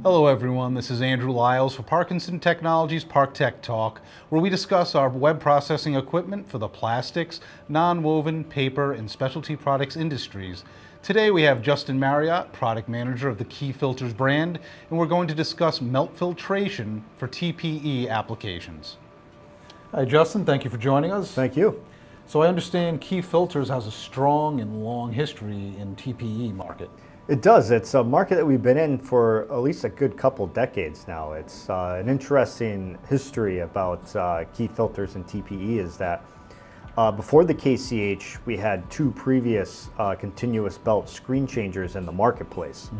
Hello everyone, this is Andrew Lyles for Parkinson Technology's ParkTechTalk, where we discuss our web processing equipment for the plastics, non-woven, paper, and specialty products industries. Today we have Justin Marriott, product manager of the Key Filters brand, and we're going to discuss melt filtration for TPE applications. Hi Justin, thank you for joining us. Thank you. So I understand Key Filters has a strong and long history in TPE market. It does. It's a market that we've been in for at least a good couple decades now. It's an interesting history about Key Filters and TPE is that before the KCH, we had two previous continuous belt screen changers in the marketplace.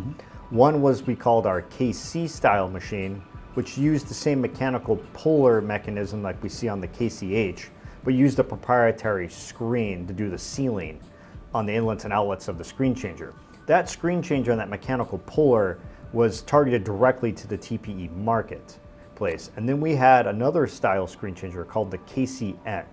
One was we called our KC style machine, which used the same mechanical puller mechanism like we see on the KCH, but used a proprietary screen to do the sealing on the inlets and outlets of the screen changer. That screen changer and that mechanical puller was targeted directly to the TPE marketplace. And then we had another style screen changer called the KCN.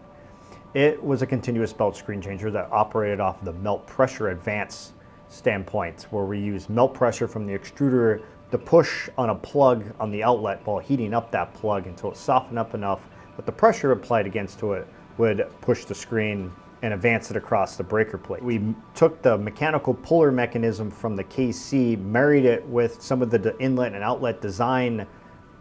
It was a continuous belt screen changer that operated off the melt pressure advance standpoint, where we use melt pressure from the extruder to push on a plug on the outlet while heating up that plug until it softened up enough that the pressure applied against it would push the screen and advance it across the breaker plate. We took the mechanical puller mechanism from the KC, married it with some of the inlet and outlet design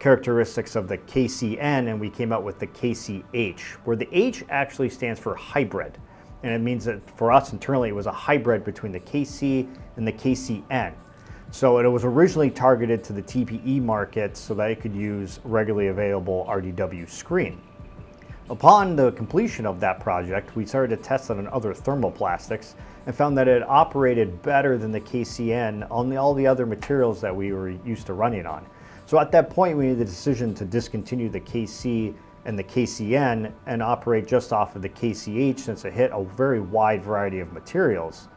characteristics of the KCN, and we came out with the KCH, where the H actually stands for hybrid. And it means that for us internally, it was a hybrid between the KC and the KCN. So it was originally targeted to the TPE market so that it could use regularly available RDW screen. Upon the completion of that project, we started to test it on other thermoplastics and found that it operated better than the KCN on all the other materials that we were used to running on. So at that point, we made the decision to discontinue the KC and the KCN and operate just off of the KCH since it hit a very wide variety of materials.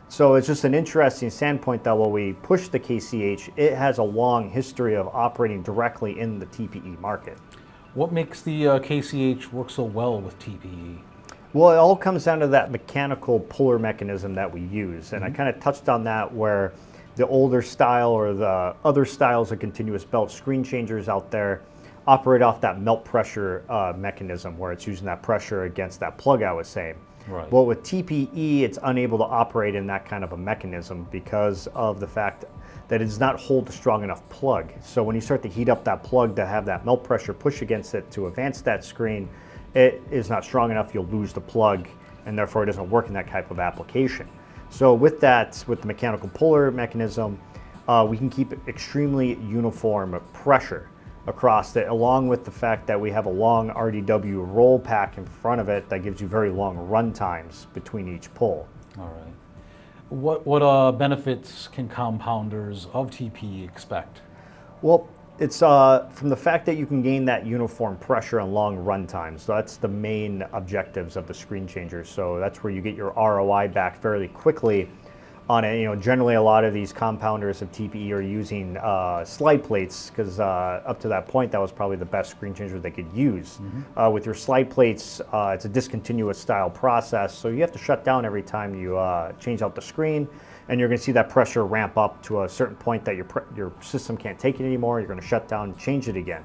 So it's just an interesting standpoint that while we push the KCH, it has a long history of operating directly in the TPE market. What makes the KCH work so well with TPE? Well, it all comes down to that mechanical puller mechanism that we use. And I kind of touched on that where the older style or the other styles of continuous belt screen changers out there operate off that melt pressure mechanism where it's using that pressure against that plug I was saying. Right. Well, with TPE, it's unable to operate in that kind of a mechanism because of the fact that it does not hold a strong enough plug. So when you start to heat up that plug to have that melt pressure push against it to advance that screen, it is not strong enough, you'll lose the plug, and therefore it doesn't work in that type of application. So with that, with the mechanical puller mechanism, we can keep extremely uniform pressure across it, along with the fact that we have a long RDW roll pack in front of it that gives you very long run times between each pull. All right. What benefits can compounders of TPE expect? Well, it's from the fact that you can gain that uniform pressure and long run times. So that's the main objectives of the screen changer. So that's where you get your ROI back fairly quickly on it. You know, generally a lot of these compounders of TPE are using slide plates because up to that point that was probably the best screen changer they could use. With your slide plates, it's a discontinuous style process, so you have to shut down every time you change out the screen, and you're going to see that pressure ramp up to a certain point that your system can't take it anymore. You're going to shut down and change it again.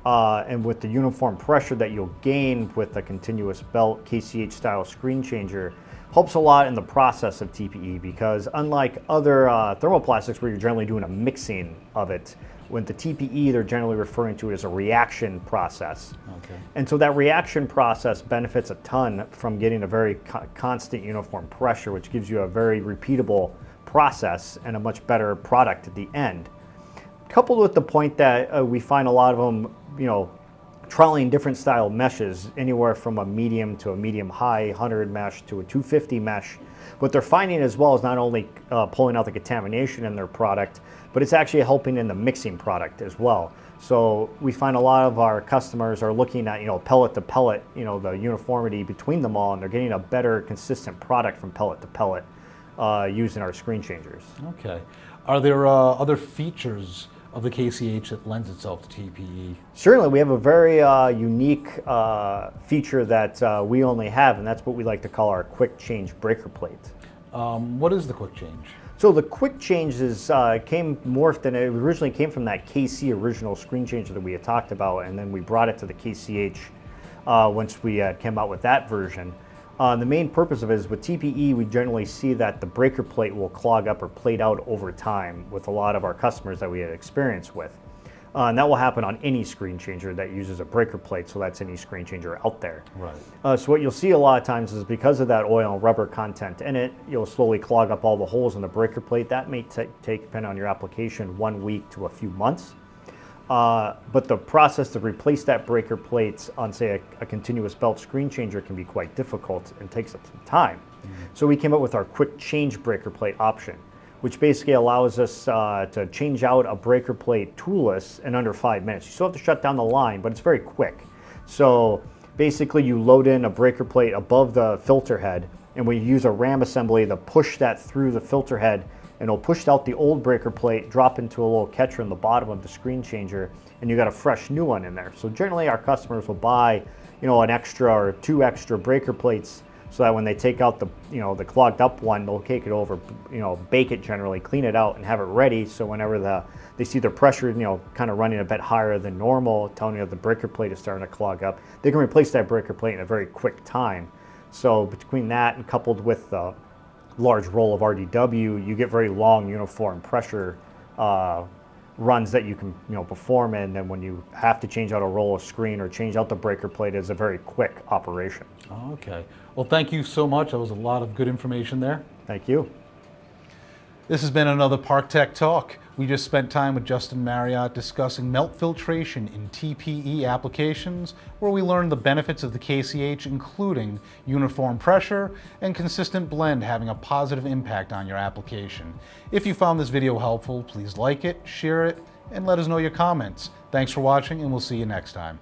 And with the uniform pressure that you'll gain with the continuous belt KCH style screen changer, helps a lot in the process of TPE because unlike other thermoplastics where you're generally doing a mixing of it, with the TPE they're generally referring to it as a reaction process. Okay. And so that reaction process benefits a ton from getting a very constant uniform pressure, which gives you a very repeatable process and a much better product at the end. Coupled with the point that we find a lot of them, you know, trialing different style meshes, anywhere from a medium to a medium high 100 mesh to a 250 mesh. What they're finding as well is not only pulling out the contamination in their product, but it's actually helping in the mixing product as well. So we find a lot of our customers are looking at, you know, pellet to pellet, you know, the uniformity between them all, and they're getting a better consistent product from pellet to pellet using our screen changers. Okay. Are there other features of the KCH that lends itself to TPE? Certainly, we have a very unique feature that we only have, and that's what we like to call our quick change breaker plate. What is the quick change? So the quick change is came morphed, and it originally came from that KC original screen changer that we had talked about, and then we brought it to the KCH once we came out with that version. The main purpose of it is with TPE, we generally see that the breaker plate will clog up or plate out over time with a lot of our customers that we had experience with. And that will happen on any screen changer that uses a breaker plate, so that's any screen changer out there. Right. So what you'll see a lot of times is because of that oil and rubber content in it, you'll slowly clog up all the holes in the breaker plate. That may take, depending on your application, 1 week to a few months. But the process to replace that breaker plate on, say, a continuous belt screen changer can be quite difficult and takes up some time. So we came up with our quick change breaker plate option, which basically allows us to change out a breaker plate toolless in under 5 minutes. You still have to shut down the line, but it's very quick. So basically you load in a breaker plate above the filter head, and we use a ram assembly to push that through the filter head, and it'll push out the old breaker plate, drop into a little catcher in the bottom of the screen changer, and you got a fresh new one in there. So generally our customers will buy, an extra or 2 extra breaker plates, so that when they take out the, the clogged up one, they'll take it over, bake it generally, clean it out, and have it ready. So whenever they see their pressure, kind of running a bit higher than normal, telling you that the breaker plate is starting to clog up, they can replace that breaker plate in a very quick time. So between that and coupled with the large roll of RDW, you get very long uniform pressure runs that you can perform in. And then when you have to change out a roll of screen or change out the breaker plate, it's a very quick operation. Okay. Well, thank you so much. That was a lot of good information there. Thank you. This has been another ParkTech Talk. We just spent time with Justin Marriott discussing melt filtration in TPE applications, where we learned the benefits of the KCH, including uniform pressure and consistent blend having a positive impact on your application. If you found this video helpful, please like it, share it, and let us know your comments. Thanks for watching, and we'll see you next time.